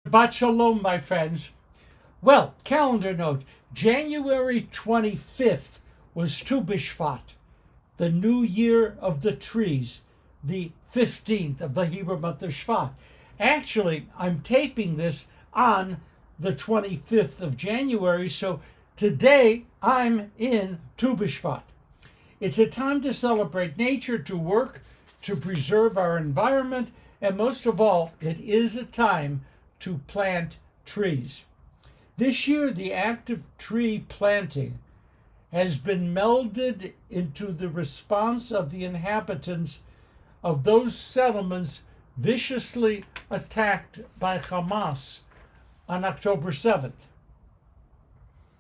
Shabbat Shalom, my friends. Well, calendar note, January 25th was Tu B'Shvat, the new year of the trees, the 15th of the Hebrew month of Shvat. Actually, I'm taping this on the 25th of January, so today I'm in Tu B'Shvat. It's a time to celebrate nature, to work, to preserve our environment, and most of all, it is a time to plant trees. This year, the act of tree planting has been melded into the response of the inhabitants of those settlements viciously attacked by Hamas on October 7th.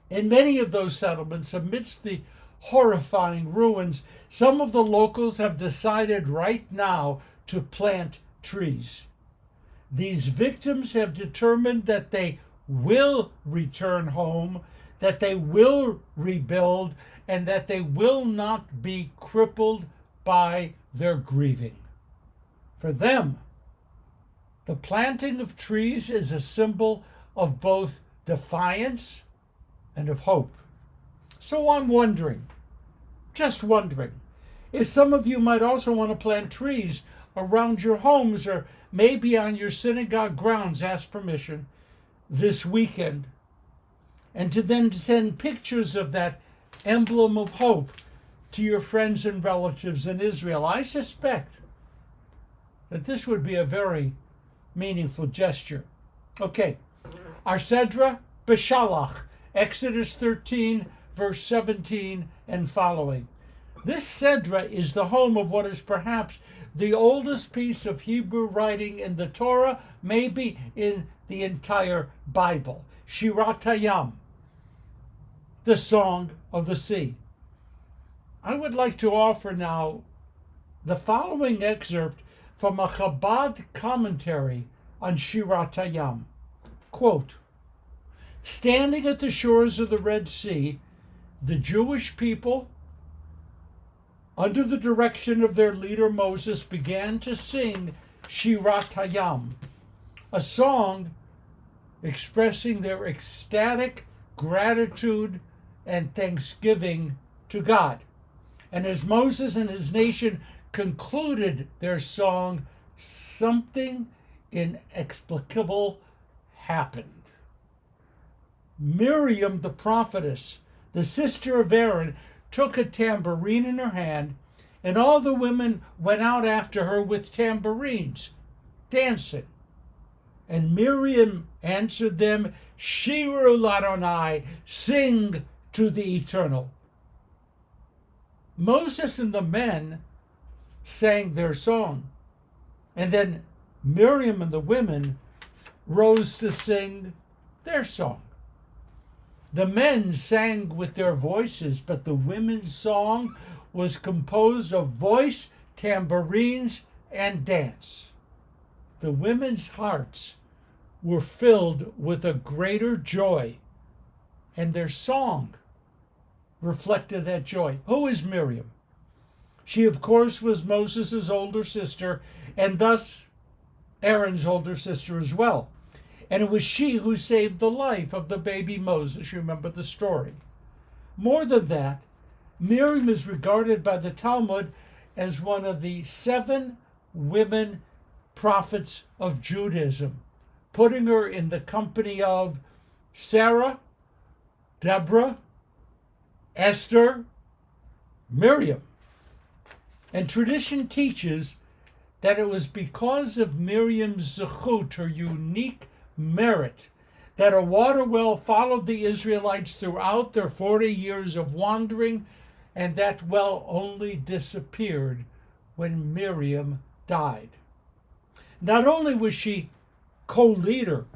In many of those settlements, amidst the horrifying ruins, some of the locals have decided right now to plant trees. These victims have determined that they will return home, that they will rebuild, and that they will not be crippled by their grieving. For them, the planting of trees is a symbol of both defiance and of hope. So I'm wondering, just wondering, if some of you might also want to plant trees around your homes or maybe on your synagogue grounds, ask permission this weekend, and to then send pictures of that emblem of hope to your friends and relatives in Israel. I suspect that this would be a very meaningful gesture. Okay, our Sedra B'Shalach, Exodus 13, verse 17 and following. This Sedra is the home of what is perhaps the oldest piece of Hebrew writing in the Torah, maybe in the entire Bible, Shirat Hayam, the Song of the Sea. I would like to offer now the following excerpt from a Chabad commentary on Shirat Hayam. Quote, "Standing at the shores of the Red Sea, the Jewish people, under the direction of their leader Moses, began to sing Shirat Hayam, a song expressing their ecstatic gratitude and thanksgiving to God. And as Moses and his nation concluded their song, something inexplicable happened. Miriam, the prophetess, the sister of Aaron, took a tambourine in her hand, and all the women went out after her with tambourines, dancing. And Miriam answered them, Shiru l'Adonai, sing to the Eternal. Moses and the men sang their song, and then Miriam and the women rose to sing their song. The men sang with their voices, but the women's song was composed of voice, tambourines, and dance. The women's hearts were filled with a greater joy, and their song reflected that joy. Who is Miriam? She, of course, was Moses' older sister, and thus Aaron's older sister as well. And it was she who saved the life of the baby Moses. You remember the story. More than that, Miriam is regarded by the Talmud as one of the 7 women prophets of Judaism, putting her in the company of Sarah, Deborah, Esther, Miriam. And tradition teaches that it was because of Miriam's zechut, her unique merit, that a water well followed the Israelites throughout their 40 years of wandering, and that well only disappeared when Miriam died. Not only was she co-leader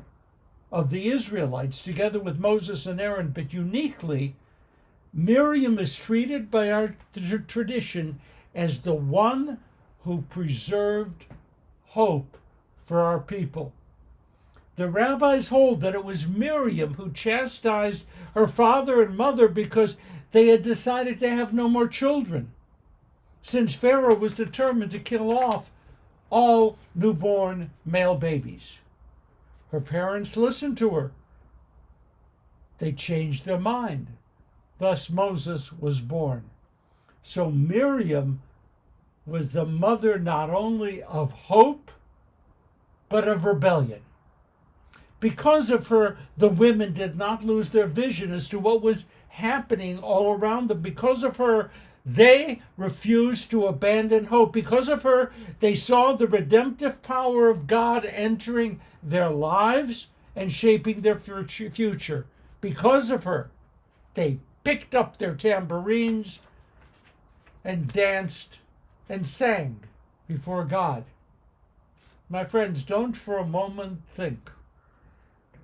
of the Israelites together with Moses and Aaron, but uniquely, Miriam is treated by our tradition as the one who preserved hope for our people. The rabbis hold that it was Miriam who chastised her father and mother because they had decided to have no more children, since Pharaoh was determined to kill off all newborn male babies. Her parents listened to her. They changed their mind. Thus Moses was born. So Miriam was the mother not only of hope, but of rebellion. Because of her, the women did not lose their vision as to what was happening all around them. Because of her, they refused to abandon hope. Because of her, they saw the redemptive power of God entering their lives and shaping their future. Because of her, they picked up their tambourines and danced and sang before God. My friends, don't for a moment think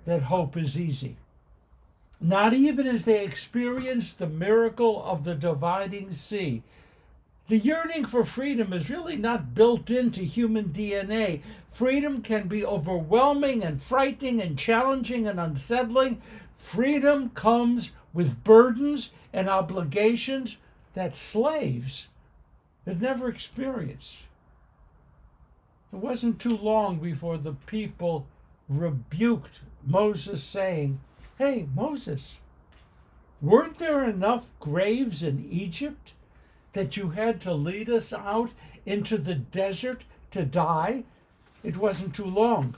that hope is easy. Not even as they experienced the miracle of the dividing sea. The yearning for freedom is really not built into human DNA. Freedom can be overwhelming and frightening and challenging and unsettling. Freedom comes with burdens and obligations that slaves had never experienced. It wasn't too long before the people rebuked Moses, saying, "Hey, Moses, weren't there enough graves in Egypt that you had to lead us out into the desert to die?" It wasn't too long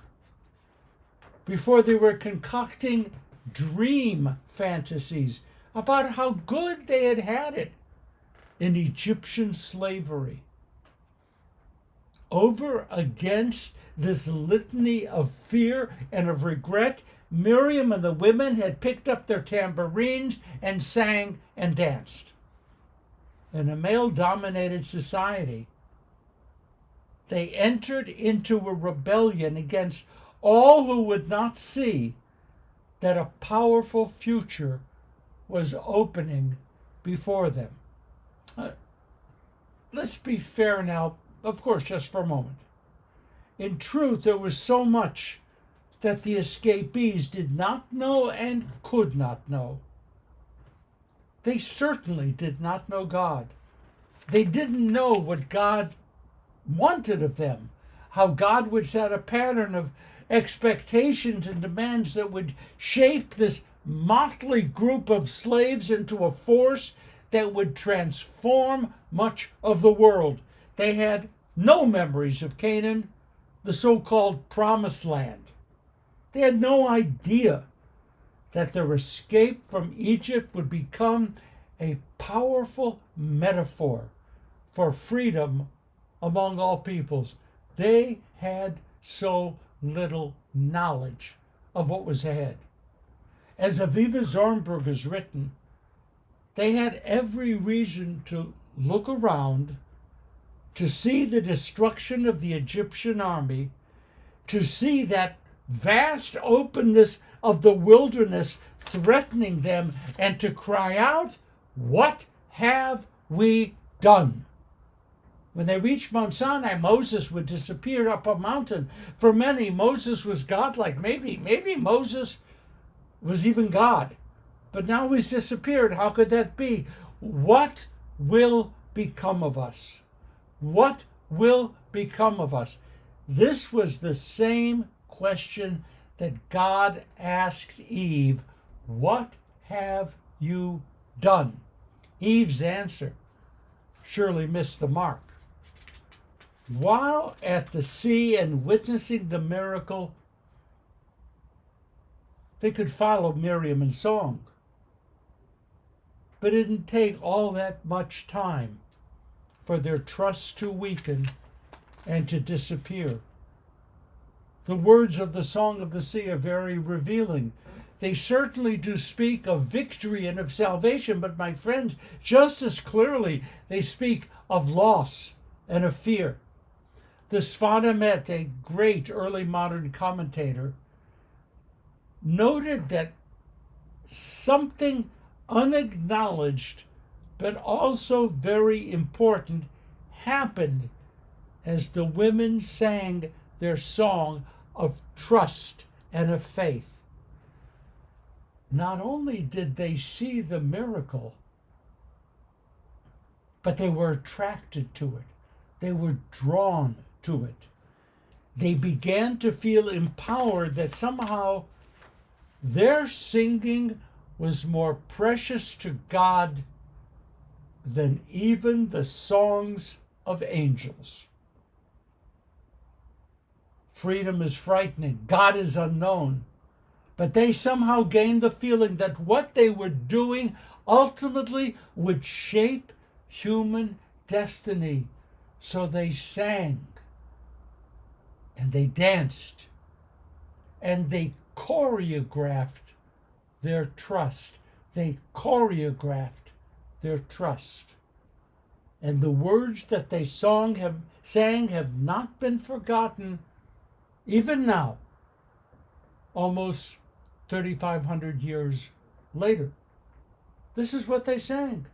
before they were concocting dream fantasies about how good they had had it in Egyptian slavery. Over against this litany of fear and of regret, Miriam and the women had picked up their tambourines and sang and danced. In a male-dominated society, they entered into a rebellion against all who would not see that a powerful future was opening before them. Let's be fair now, of course, just for a moment. In truth, there was so much that the escapees did not know and could not know. They certainly did not know God. They didn't know what God wanted of them, how God would set a pattern of expectations and demands that would shape this motley group of slaves into a force that would transform much of the world. They had no memories of Canaan, the so-called Promised Land. They had no idea that their escape from Egypt would become a powerful metaphor for freedom among all peoples. They had so little knowledge of what was ahead. As Aviva Zornberg has written, they had every reason to look around, to see the destruction of the Egyptian army, to see that vast openness of the wilderness threatening them, and to cry out, "What have we done?" When they reached Mount Sinai, Moses would disappear up a mountain. For many, Moses was godlike. Maybe Moses was even God. But now he's disappeared. How could that be? What will become of us? What will become of us? This was the same question that God asked Eve. What have you done? Eve's answer surely missed the mark. While at the sea and witnessing the miracle, they could follow Miriam in song. But it didn't take all that much time for their trust to weaken and to disappear. The words of the Song of the Sea are very revealing. They certainly do speak of victory and of salvation, but my friends, just as clearly, they speak of loss and of fear. The Sfat Emet, a great early modern commentator, noted that something unacknowledged but also very important happened as the women sang their song of trust and of faith. Not only did they see the miracle, but they were attracted to it. They were drawn to it. they began to feel empowered that somehow their singing was more precious to God than even the songs of angels. Freedom is frightening. God is unknown. But they somehow gained the feeling that what they were doing ultimately would shape human destiny. So they sang, and they danced, and they choreographed their trust. They choreographed their trust. And the words that they sang have not been forgotten, even now, almost 3,500 years later. This is what they sang.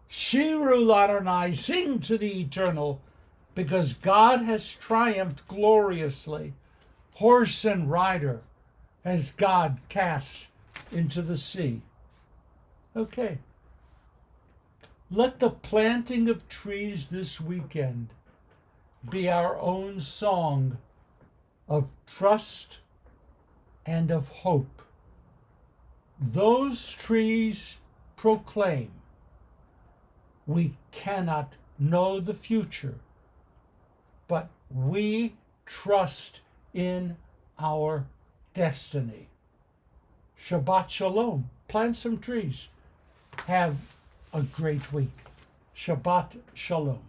Shiru Ladonai, sing to the Eternal, because God has triumphed gloriously. Horse and rider has God cast into the sea. Okay. Let the planting of trees this weekend be our own song of trust and of hope. Those trees proclaim we cannot know the future, but we trust in our destiny. Shabbat Shalom. Plant some trees. Have a great week. Shabbat Shalom.